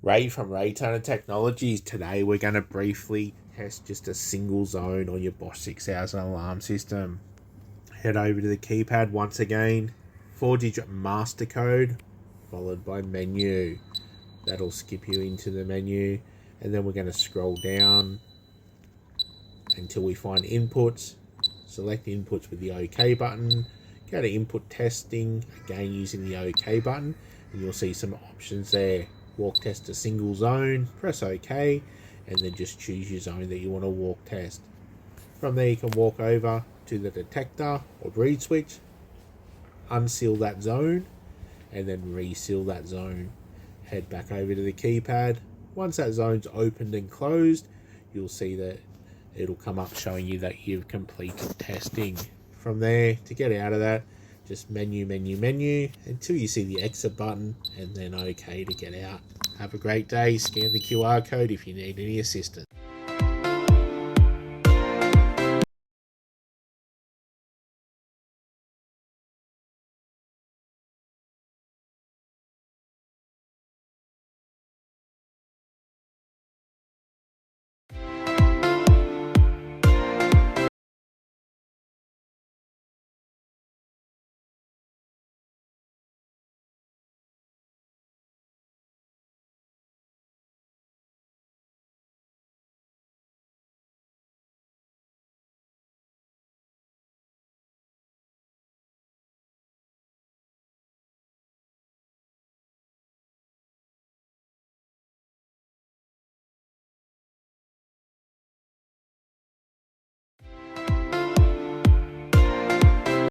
Ray from Raytoner Technologies. Today we're going to briefly test just a single zone on your Bosch 6000 alarm system. Head over to the keypad once again, 4-digit master code followed by menu. That'll skip you into the menu, and then we're going to scroll down until we find inputs. Select inputs with the OK button. Go to input testing, again using the OK button, and you'll see some options there. Walk test a single zone, press OK, and then just choose your zone that you want to walk test. From there you can walk over to the detector or read switch, unseal that zone, and then reseal that zone. Head back over to the keypad. Once that zone's opened and closed, you'll see that it'll come up showing you that you've completed testing. From there, to get out of that, just menu until you see the exit button, and then OK to get out. Have a great day. Scan the QR code if you need any assistance.